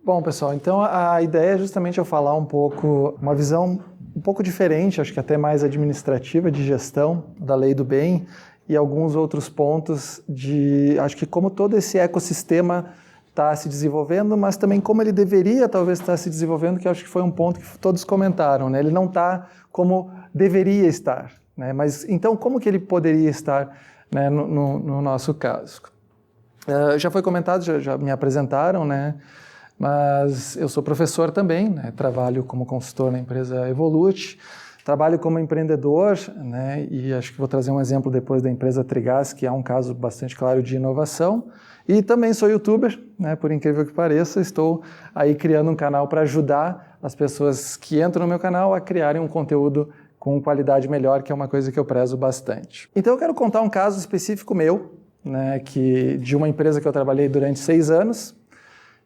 Bom, pessoal, então a ideia é justamente eu falar um pouco, uma visão um pouco diferente, acho que até mais administrativa, de gestão da lei do bem e alguns outros pontos de, acho que como todo esse ecossistema está se desenvolvendo, mas também como ele deveria talvez estar se desenvolvendo, que acho que foi um ponto que todos comentaram, né? Ele não está como deveria estar, né? Mas então como que ele poderia estar, né, no nosso caso? Já foi comentado, já me apresentaram, né? Mas eu sou professor também, né? Trabalho como consultor na empresa Evolute, trabalho como empreendedor, né? E acho que vou trazer um exemplo depois da empresa Trigás, que é um caso bastante claro de inovação. E também sou youtuber, né? Por incrível que pareça, estou aí criando um canal para ajudar as pessoas que entram no meu canal a criarem um conteúdo com qualidade melhor, que é uma coisa que eu prezo bastante. Então eu quero contar um caso específico meu, né? De uma empresa que eu trabalhei durante 6 anos,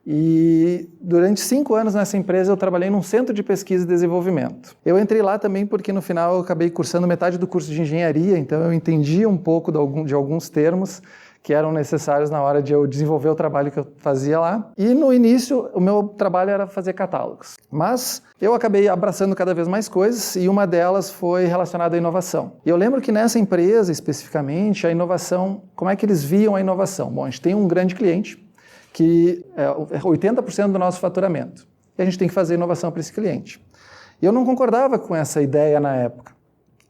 e durante 5 anos nessa empresa eu trabalhei num centro de pesquisa e desenvolvimento. Eu entrei lá também porque no final eu acabei cursando metade do curso de engenharia, então eu entendi um pouco de alguns termos que eram necessários na hora de eu desenvolver o trabalho que eu fazia lá. E no início o meu trabalho era fazer catálogos. Mas eu acabei abraçando cada vez mais coisas e uma delas foi relacionada à inovação. E eu lembro que nessa empresa especificamente, a inovação, como é que eles viam a inovação? Bom, a gente tem um grande cliente, que é 80% do nosso faturamento. E a gente tem que fazer inovação para esse cliente. E eu não concordava com essa ideia na época.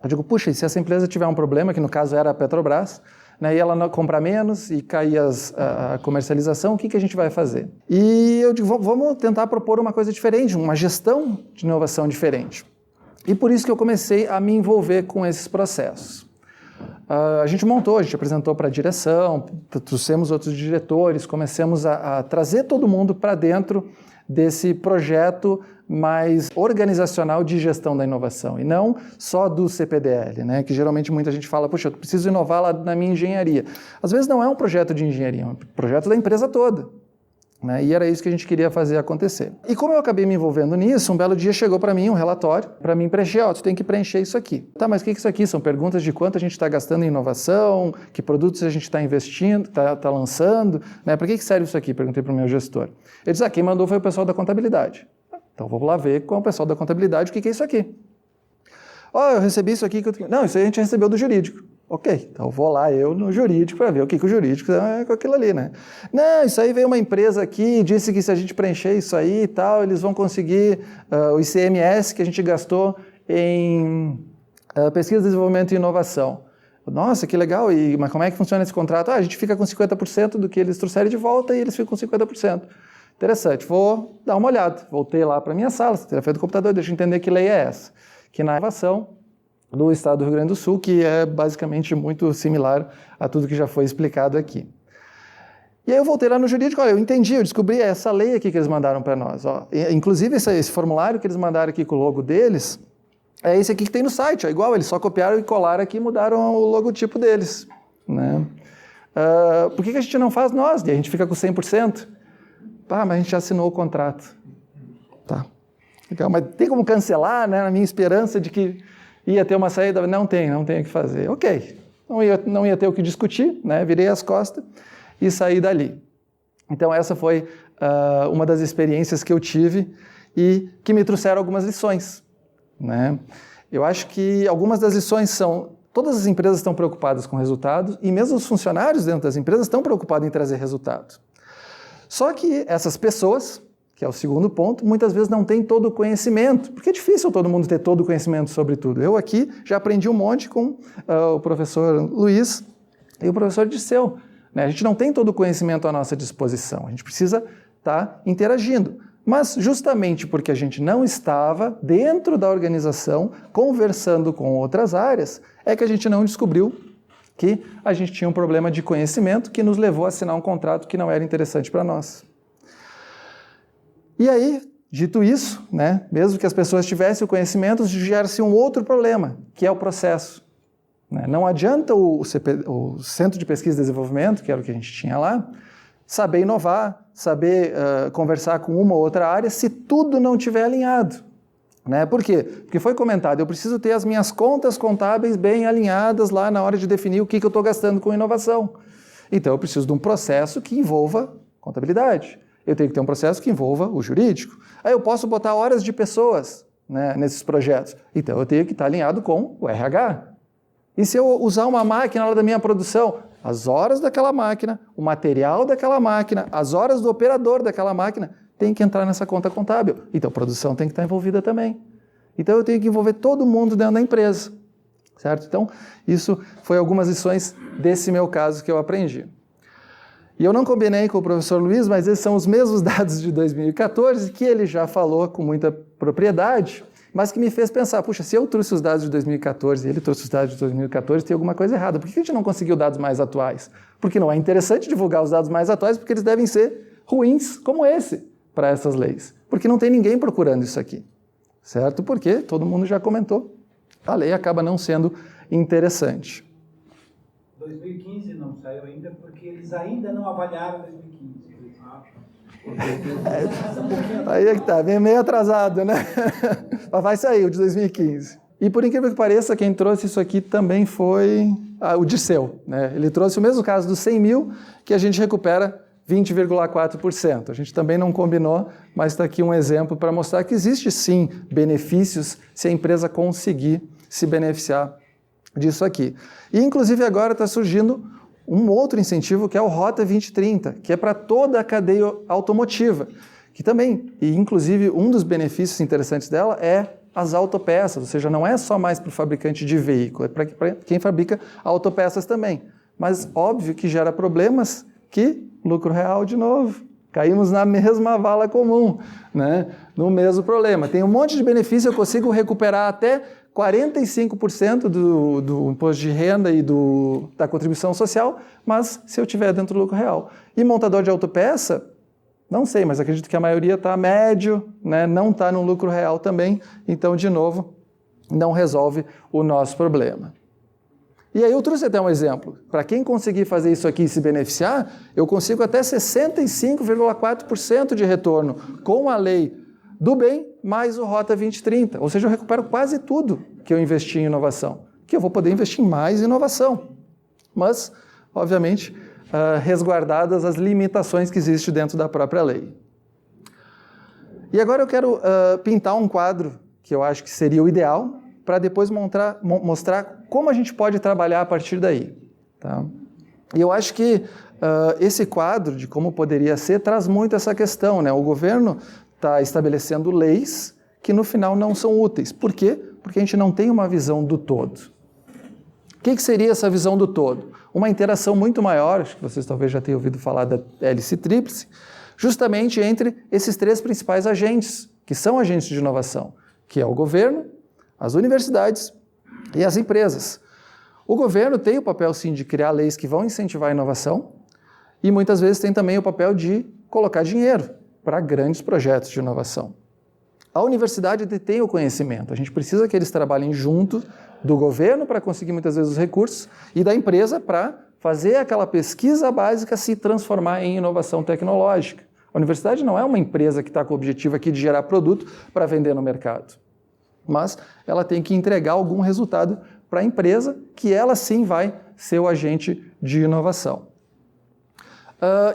Eu digo, puxa, e se essa empresa tiver um problema, que no caso era a Petrobras, né, e ela não comprar menos e cair a comercialização, o que a gente vai fazer? E eu digo, vamos tentar propor uma coisa diferente, uma gestão de inovação diferente. E por isso que eu comecei a me envolver com esses processos. A gente apresentou para a direção, trouxemos outros diretores, começamos a trazer todo mundo para dentro desse projeto mais organizacional de gestão da inovação, e não só do CPDL, né? Que geralmente muita gente fala, puxa, eu preciso inovar lá na minha engenharia. Às vezes não é um projeto de engenharia, é um projeto da empresa toda. Né? E era isso que a gente queria fazer acontecer. E como eu acabei me envolvendo nisso, um belo dia chegou para mim um relatório para mim preencher. Tu tem que preencher isso aqui. Tá, mas o que é isso aqui? São perguntas de quanto a gente está gastando em inovação, que produtos a gente está investindo, está lançando, né? Para que serve isso aqui? Perguntei para o meu gestor. Ele disse, quem mandou foi o pessoal da contabilidade. Então vou lá ver com o pessoal da contabilidade o que é isso aqui. Eu recebi isso aqui. Não, isso aí a gente recebeu do jurídico. Ok, então vou lá eu no jurídico para ver o que o jurídico é com aquilo ali, né? Não, isso aí veio uma empresa aqui, disse que se a gente preencher isso aí e tal, eles vão conseguir o ICMS que a gente gastou em pesquisa, desenvolvimento e inovação. Nossa, que legal, mas como é que funciona esse contrato? A gente fica com 50% do que eles trouxerem de volta e eles ficam com 50%. Interessante, vou dar uma olhada. Voltei lá para a minha sala, telefone do computador, deixa eu entender que lei é essa. Que na inovação do estado do Rio Grande do Sul, que é basicamente muito similar a tudo que já foi explicado aqui. E aí eu voltei lá no jurídico, eu entendi, eu descobri essa lei aqui que eles mandaram para nós. Inclusive esse formulário que eles mandaram aqui com o logo deles, é esse aqui que tem no site, é igual, eles só copiaram e colaram aqui e mudaram o logotipo deles. Né? Por que a gente não faz nós? E a gente fica com 100%? Mas a gente já assinou o contrato. Tá. Legal, mas tem como cancelar, né, na minha esperança de que ia ter uma saída? Não tem o que fazer. Ok, não ia ter o que discutir, né? Virei as costas e saí dali. Então essa foi uma das experiências que eu tive e que me trouxeram algumas lições. Né? Eu acho que algumas das lições são, todas as empresas estão preocupadas com resultados e mesmo os funcionários dentro das empresas estão preocupados em trazer resultado. Só que essas pessoas, que é o segundo ponto, muitas vezes não têm todo o conhecimento, porque é difícil todo mundo ter todo o conhecimento sobre tudo. Eu aqui já aprendi um monte com o professor Luiz e o professor Dirceu. Né? A gente não tem todo o conhecimento à nossa disposição, a gente precisa estar interagindo. Mas justamente porque a gente não estava dentro da organização, conversando com outras áreas, é que a gente não descobriu que a gente tinha um problema de conhecimento que nos levou a assinar um contrato que não era interessante para nós. E aí, dito isso, né, mesmo que as pessoas tivessem o conhecimento, gera-se um outro problema, que é o processo. Né? Não adianta o Centro de Pesquisa e Desenvolvimento, que era o que a gente tinha lá, saber inovar, saber conversar com uma ou outra área, se tudo não estiver alinhado. Né? Por quê? Porque foi comentado, eu preciso ter as minhas contas contábeis bem alinhadas lá na hora de definir o que eu estou gastando com inovação. Então eu preciso de um processo que envolva contabilidade, Eu tenho que ter um processo que envolva o jurídico. Aí eu posso botar horas de pessoas, né, nesses projetos. Então eu tenho que estar alinhado com o RH. E se eu usar uma máquina lá da minha produção, as horas daquela máquina, o material daquela máquina, as horas do operador daquela máquina, tem que entrar nessa conta contábil. Então a produção tem que estar envolvida também. Então eu tenho que envolver todo mundo dentro da empresa. Certo? Então, isso foi algumas lições desse meu caso que eu aprendi. E eu não combinei com o professor Luiz, mas esses são os mesmos dados de 2014, que ele já falou com muita propriedade, mas que me fez pensar, puxa, se eu trouxe os dados de 2014 e ele trouxe os dados de 2014, tem alguma coisa errada. Por que a gente não conseguiu dados mais atuais? Porque não é interessante divulgar os dados mais atuais, porque eles devem ser ruins, como esse, para essas leis. Porque não tem ninguém procurando isso aqui. Certo? Porque todo mundo já comentou. A lei acaba não sendo interessante. 2015 não saiu ainda porque eles ainda não avaliaram 2015. Aí é que tá, vem meio atrasado, né? Mas vai sair o de 2015. E por incrível que pareça, quem trouxe isso aqui também foi o Dirceu, né? Ele trouxe o mesmo caso dos 100 mil, que a gente recupera 20,4%. A gente também não combinou, mas está aqui um exemplo para mostrar que existe sim benefícios se a empresa conseguir se beneficiar disso aqui. E inclusive agora está surgindo um outro incentivo que é o Rota 2030, que é para toda a cadeia automotiva, que também, e inclusive um dos benefícios interessantes dela é as autopeças, ou seja, não é só mais para o fabricante de veículo, é para quem fabrica autopeças também. Mas óbvio que gera problemas que lucro real de novo. Caímos na mesma vala comum, né? No mesmo problema. Tem um monte de benefício, eu consigo recuperar até 45% do imposto de renda e da contribuição social, mas se eu tiver dentro do lucro real. E montador de autopeça, não sei, mas acredito que a maioria está médio, né? Não está no lucro real também, então, de novo, não resolve o nosso problema. E aí eu trouxe até um exemplo. Para quem conseguir fazer isso aqui e se beneficiar, eu consigo até 65,4% de retorno com a lei do bem mais o Rota 2030. Ou seja, eu recupero quase tudo que eu investi em inovação, que eu vou poder investir em mais inovação. Mas, obviamente, resguardadas as limitações que existem dentro da própria lei. E agora eu quero pintar um quadro que eu acho que seria o ideal, para depois mostrar como a gente pode trabalhar a partir daí. Tá? E eu acho que esse quadro de como poderia ser traz muito essa questão, né? O governo está estabelecendo leis que no final não são úteis. Por quê? Porque a gente não tem uma visão do todo. O que seria essa visão do todo? Uma interação muito maior, acho que vocês talvez já tenham ouvido falar da hélice tríplice, justamente entre esses três principais agentes, que são agentes de inovação, que é o governo, as universidades e as empresas. O governo tem o papel, sim, de criar leis que vão incentivar a inovação e muitas vezes tem também o papel de colocar dinheiro para grandes projetos de inovação. A universidade detém o conhecimento, a gente precisa que eles trabalhem junto do governo para conseguir muitas vezes os recursos e da empresa para fazer aquela pesquisa básica se transformar em inovação tecnológica. A universidade não é uma empresa que está com o objetivo aqui de gerar produto para vender no mercado. Mas ela tem que entregar algum resultado para a empresa, que ela sim vai ser o agente de inovação.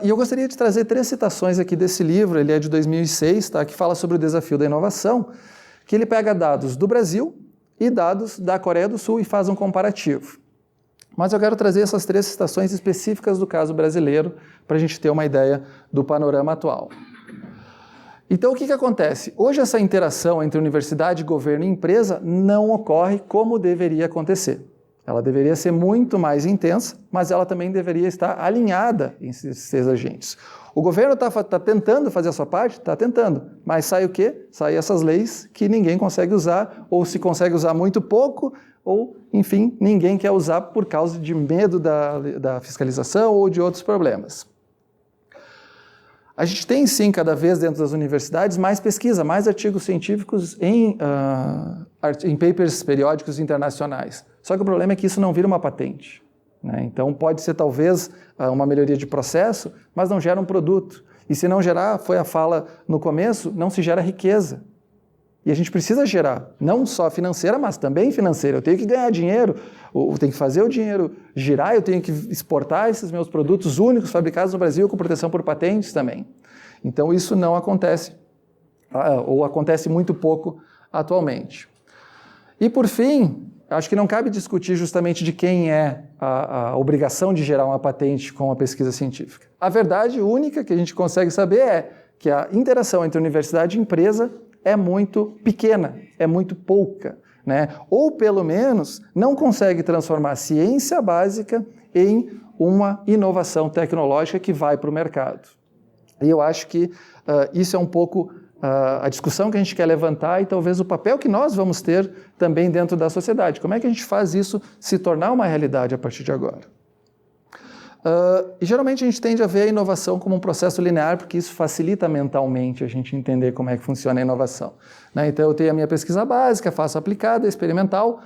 E eu gostaria de trazer 3 citações aqui desse livro, ele é de 2006, tá? Que fala sobre o desafio da inovação, que ele pega dados do Brasil e dados da Coreia do Sul e faz um comparativo. Mas eu quero trazer essas 3 citações específicas do caso brasileiro, para a gente ter uma ideia do panorama atual. Então, o que acontece? Hoje essa interação entre universidade, governo e empresa não ocorre como deveria acontecer. Ela deveria ser muito mais intensa, mas ela também deveria estar alinhada em esses agentes. O governo está tentando fazer a sua parte? Está tentando. Mas sai o quê? Sai essas leis que ninguém consegue usar, ou se consegue usar muito pouco, ou, enfim, ninguém quer usar por causa de medo da fiscalização ou de outros problemas. A gente tem, sim, cada vez dentro das universidades, mais pesquisa, mais artigos científicos em papers periódicos internacionais. Só que o problema é que isso não vira uma patente, né? Então, pode ser, talvez, uma melhoria de processo, mas não gera um produto. E se não gerar, foi a fala no começo, não se gera riqueza. E a gente precisa gerar, não só financeira, mas também financeira. Eu tenho que ganhar dinheiro, eu tenho que fazer o dinheiro girar, eu tenho que exportar esses meus produtos únicos fabricados no Brasil com proteção por patentes também. Então isso não acontece, ou acontece muito pouco atualmente. E por fim, acho que não cabe discutir justamente de quem é a obrigação de gerar uma patente com a pesquisa científica. A verdade única que a gente consegue saber é que a interação entre universidade e empresa é muito pequena, é muito pouca, né? Ou pelo menos não consegue transformar a ciência básica em uma inovação tecnológica que vai para o mercado. E eu acho que isso é um pouco a discussão que a gente quer levantar e talvez o papel que nós vamos ter também dentro da sociedade. Como é que a gente faz isso se tornar uma realidade a partir de agora? E geralmente a gente tende a ver a inovação como um processo linear, porque isso facilita mentalmente a gente entender como é que funciona a inovação, né? Então eu tenho a minha pesquisa básica, faço a aplicada, experimental,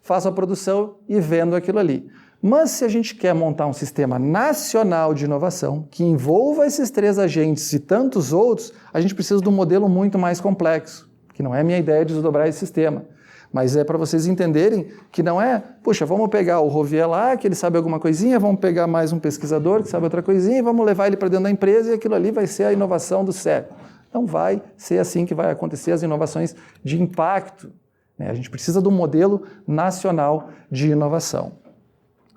faço a produção e vendo aquilo ali. Mas se a gente quer montar um sistema nacional de inovação que envolva esses 3 agentes e tantos outros, a gente precisa de um modelo muito mais complexo, que não é a minha ideia de desdobrar esse sistema, mas é para vocês entenderem que não é, puxa, vamos pegar o Rovier lá, que ele sabe alguma coisinha, vamos pegar mais um pesquisador que sabe outra coisinha e vamos levar ele para dentro da empresa e aquilo ali vai ser a inovação do século. Não vai ser assim que vai acontecer as inovações de impacto, né? A gente precisa de um modelo nacional de inovação,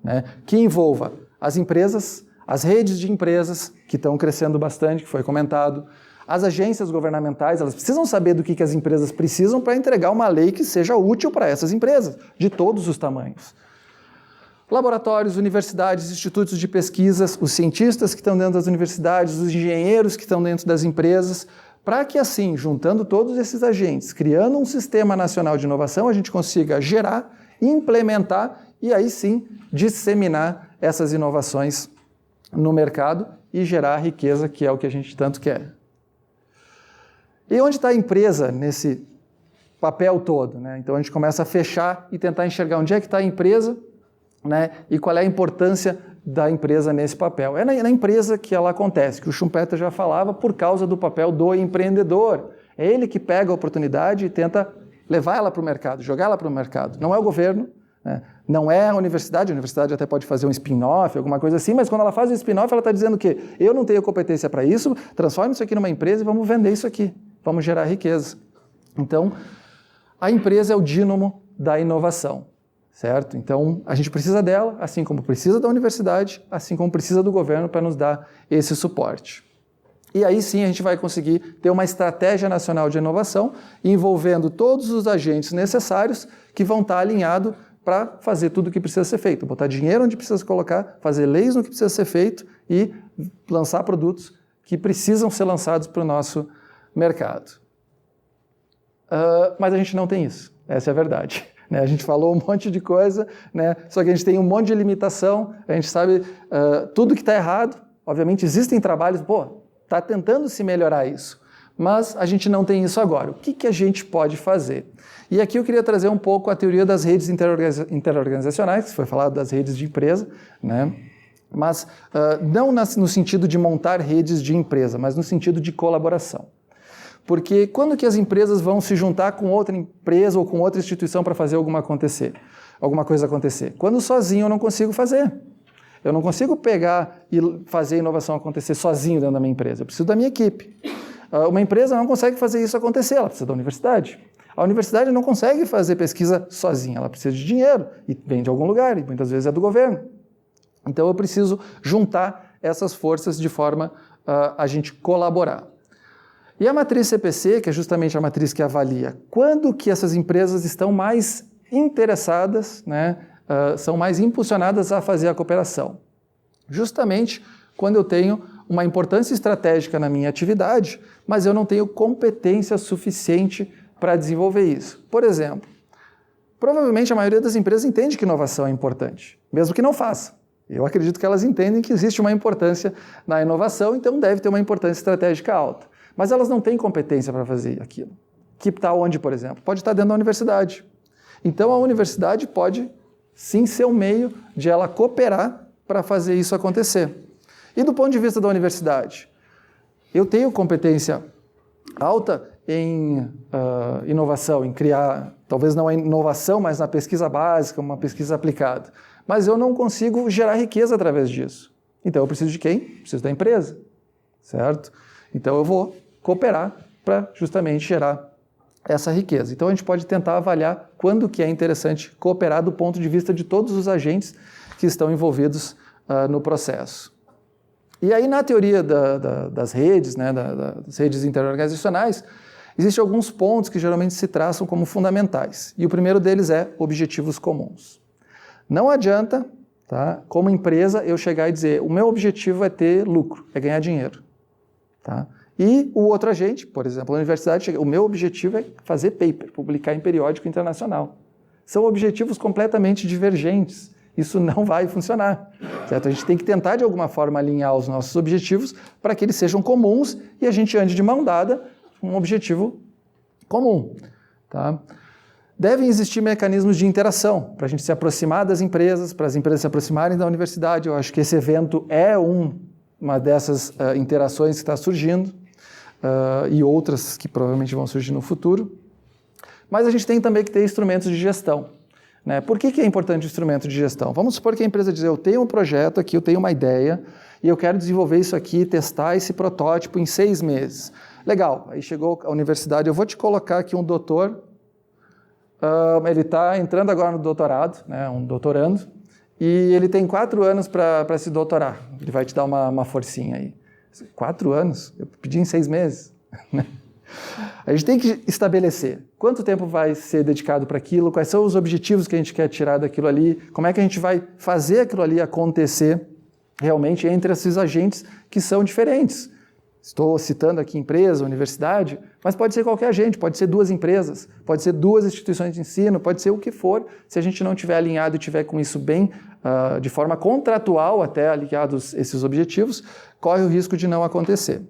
né, que envolva as empresas, as redes de empresas, que estão crescendo bastante, que foi comentado, as agências governamentais, elas precisam saber do que as empresas precisam para entregar uma lei que seja útil para essas empresas, de todos os tamanhos. Laboratórios, universidades, institutos de pesquisas, os cientistas que estão dentro das universidades, os engenheiros que estão dentro das empresas, para que assim, juntando todos esses agentes, criando um sistema nacional de inovação, a gente consiga gerar, implementar e aí sim disseminar essas inovações no mercado e gerar a riqueza, que é o que a gente tanto quer. E onde está a empresa nesse papel todo, né? Então a gente começa a fechar e tentar enxergar onde é que está a empresa, né? E qual é a importância da empresa nesse papel. É na empresa que ela acontece, que o Schumpeter já falava, por causa do papel do empreendedor. É ele que pega a oportunidade e tenta levar ela para o mercado, jogar ela para o mercado. Não é o governo, né? Não é a universidade até pode fazer um spin-off, alguma coisa assim, mas quando ela faz o spin-off, ela está dizendo que eu não tenho competência para isso, transforme isso aqui numa empresa e vamos vender isso aqui, vamos gerar riqueza. Então, a empresa é o dínamo da inovação, certo? Então, a gente precisa dela, assim como precisa da universidade, assim como precisa do governo para nos dar esse suporte. E aí sim a gente vai conseguir ter uma estratégia nacional de inovação envolvendo todos os agentes necessários que vão estar alinhados para fazer tudo o que precisa ser feito, botar dinheiro onde precisa se colocar, fazer leis no que precisa ser feito e lançar produtos que precisam ser lançados para o nosso mercado. Mas a gente não tem isso, essa é a verdade. Né? A gente falou um monte de coisa, né? Só que a gente tem um monte de limitação, a gente sabe tudo que está errado, obviamente existem trabalhos, está tentando se melhorar isso, mas a gente não tem isso agora. O que a gente pode fazer? E aqui eu queria trazer um pouco a teoria das redes interorganizacionais, que foi falado das redes de empresa, né? Mas não no sentido de montar redes de empresa, mas no sentido de colaboração. Porque quando que as empresas vão se juntar com outra empresa ou com outra instituição para fazer alguma coisa acontecer? Quando sozinho eu não consigo fazer. Eu não consigo pegar e fazer a inovação acontecer sozinho dentro da minha empresa. Eu preciso da minha equipe. Uma empresa não consegue fazer isso acontecer, ela precisa da universidade. A universidade não consegue fazer pesquisa sozinha, ela precisa de dinheiro e vem de algum lugar, e muitas vezes é do governo. Então eu preciso juntar essas forças de forma a gente colaborar. E a matriz CPC, que é justamente a matriz que avalia quando que essas empresas estão mais interessadas, né, são mais impulsionadas a fazer a cooperação. Justamente quando eu tenho uma importância estratégica na minha atividade, mas eu não tenho competência suficiente para desenvolver isso. Por exemplo, provavelmente a maioria das empresas entende que inovação é importante, mesmo que não faça. Eu acredito que elas entendem que existe uma importância na inovação, então deve ter uma importância estratégica alta. Mas elas não têm competência para fazer aquilo. Que está onde, por exemplo? Pode estar dentro da universidade. Então a universidade pode sim ser um meio de ela cooperar para fazer isso acontecer. E do ponto de vista da universidade, eu tenho competência alta em inovação, em criar, talvez não a inovação, mas na pesquisa básica, uma pesquisa aplicada. Mas eu não consigo gerar riqueza através disso. Então eu preciso de quem? Preciso da empresa, certo? Então eu vou cooperar para justamente gerar essa riqueza. Então a gente pode tentar avaliar quando que é interessante cooperar do ponto de vista de todos os agentes que estão envolvidos no processo. E aí na teoria das redes, né, das redes interorganizacionais, existem alguns pontos que geralmente se traçam como fundamentais. E o primeiro deles é objetivos comuns. Não adianta, tá, como empresa, eu chegar e dizer o meu objetivo é ter lucro, é ganhar dinheiro. Tá? E o outro agente, por exemplo, a universidade, o meu objetivo é fazer paper, publicar em periódico internacional. São objetivos completamente divergentes. Isso não vai funcionar. Certo? A gente tem que tentar, de alguma forma, alinhar os nossos objetivos para que eles sejam comuns e a gente ande de mão dada com um objetivo comum. Tá? Devem existir mecanismos de interação para a gente se aproximar das empresas, para as empresas se aproximarem da universidade. Eu acho que esse evento é uma dessas interações que está surgindo e outras que provavelmente vão surgir no futuro. Mas a gente tem também que ter instrumentos de gestão. Né? Por que é importante o instrumento de gestão? Vamos supor que a empresa diz, eu tenho um projeto aqui, eu tenho uma ideia e eu quero desenvolver isso aqui, testar esse protótipo em 6 meses. Legal, aí chegou a universidade, eu vou te colocar aqui um doutor, ele está entrando agora no doutorado, né, um doutorando, e ele tem 4 anos para se doutorar. Ele vai te dar uma forcinha aí. 4 anos? Eu pedi em 6 meses. A gente tem que estabelecer quanto tempo vai ser dedicado para aquilo, quais são os objetivos que a gente quer tirar daquilo ali, como é que a gente vai fazer aquilo ali acontecer realmente entre esses agentes que são diferentes. Estou citando aqui empresa, universidade, mas pode ser qualquer agente, pode ser 2 empresas, pode ser 2 instituições de ensino, pode ser o que for. Se a gente não tiver alinhado e tiver com isso bem, de forma contratual até alinhados esses objetivos, corre o risco de não acontecer.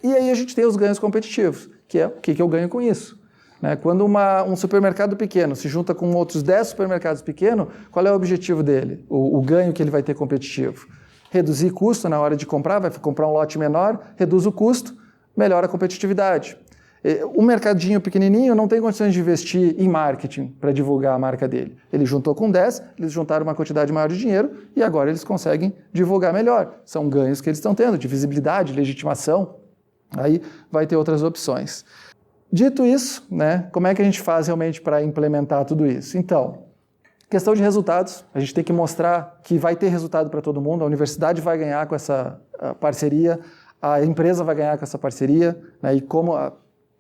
E aí a gente tem os ganhos competitivos, que é o que eu ganho com isso. Né? Quando um supermercado pequeno se junta com outros 10 supermercados pequenos, qual é o objetivo dele? O ganho que ele vai ter competitivo? Reduzir custo na hora de comprar, vai comprar um lote menor, reduz o custo, melhora a competitividade. O mercadinho pequenininho não tem condições de investir em marketing para divulgar a marca dele. Ele juntou com 10, eles juntaram uma quantidade maior de dinheiro e agora eles conseguem divulgar melhor. São ganhos que eles estão tendo, de visibilidade, legitimação. Aí vai ter outras opções. Dito isso, né, como é que a gente faz realmente para implementar tudo isso? Então, questão de resultados, a gente tem que mostrar que vai ter resultado para todo mundo, a universidade vai ganhar com essa parceria, a empresa vai ganhar com essa parceria, né, e como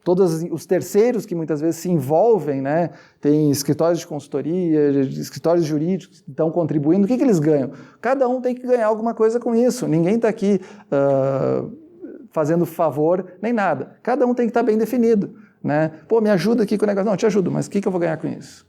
todos os terceiros que muitas vezes se envolvem, né, tem escritórios de consultoria, escritórios jurídicos que estão contribuindo, o que eles ganham? Cada um tem que ganhar alguma coisa com isso, ninguém está aqui fazendo favor nem nada, cada um tem que estar bem definido. Né? Pô, me ajuda aqui com o negócio. Não, te ajudo, mas o que eu vou ganhar com isso?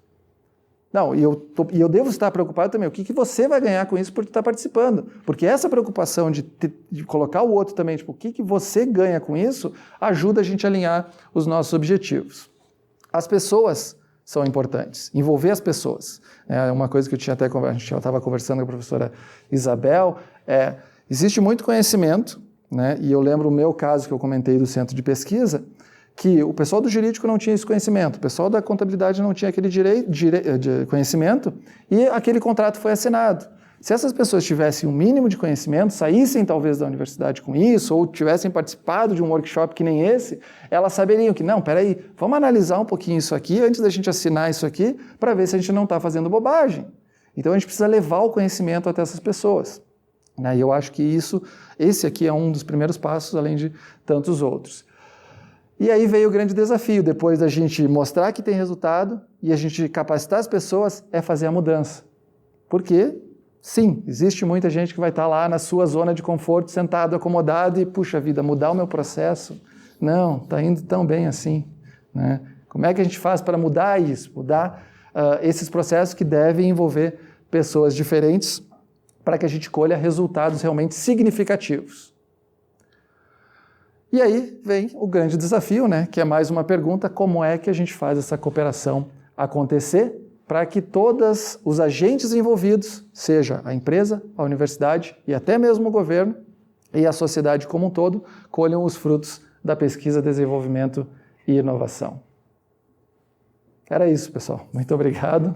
Não, e eu devo estar preocupado também. O que você vai ganhar com isso por estar participando? Porque essa preocupação de colocar o outro também, tipo, o que você ganha com isso, ajuda a gente a alinhar os nossos objetivos. As pessoas são importantes, envolver as pessoas. É uma coisa que a gente já estava conversando com a professora Isabel, existe muito conhecimento, né? E eu lembro o meu caso que eu comentei do centro de pesquisa, que o pessoal do jurídico não tinha esse conhecimento, o pessoal da contabilidade não tinha aquele conhecimento e aquele contrato foi assinado. Se essas pessoas tivessem um mínimo de conhecimento, saíssem talvez da universidade com isso, ou tivessem participado de um workshop que nem esse, elas saberiam que, não, peraí, vamos analisar um pouquinho isso aqui antes da gente assinar isso aqui para ver se a gente não está fazendo bobagem. Então a gente precisa levar o conhecimento até essas pessoas. E eu acho que esse aqui é um dos primeiros passos, além de tantos outros. E aí veio o grande desafio, depois da gente mostrar que tem resultado e a gente capacitar as pessoas, é fazer a mudança. Porque, sim, existe muita gente que vai estar lá na sua zona de conforto, sentado, acomodado e, puxa vida, mudar o meu processo? Não, está indo tão bem assim. Né? Como é que a gente faz para mudar isso? Mudar esses processos que devem envolver pessoas diferentes para que a gente colha resultados realmente significativos. E aí vem o grande desafio, né, que é mais uma pergunta, como é que a gente faz essa cooperação acontecer para que todos os agentes envolvidos, seja a empresa, a universidade e até mesmo o governo e a sociedade como um todo, colham os frutos da pesquisa, desenvolvimento e inovação. Era isso, pessoal. Muito obrigado.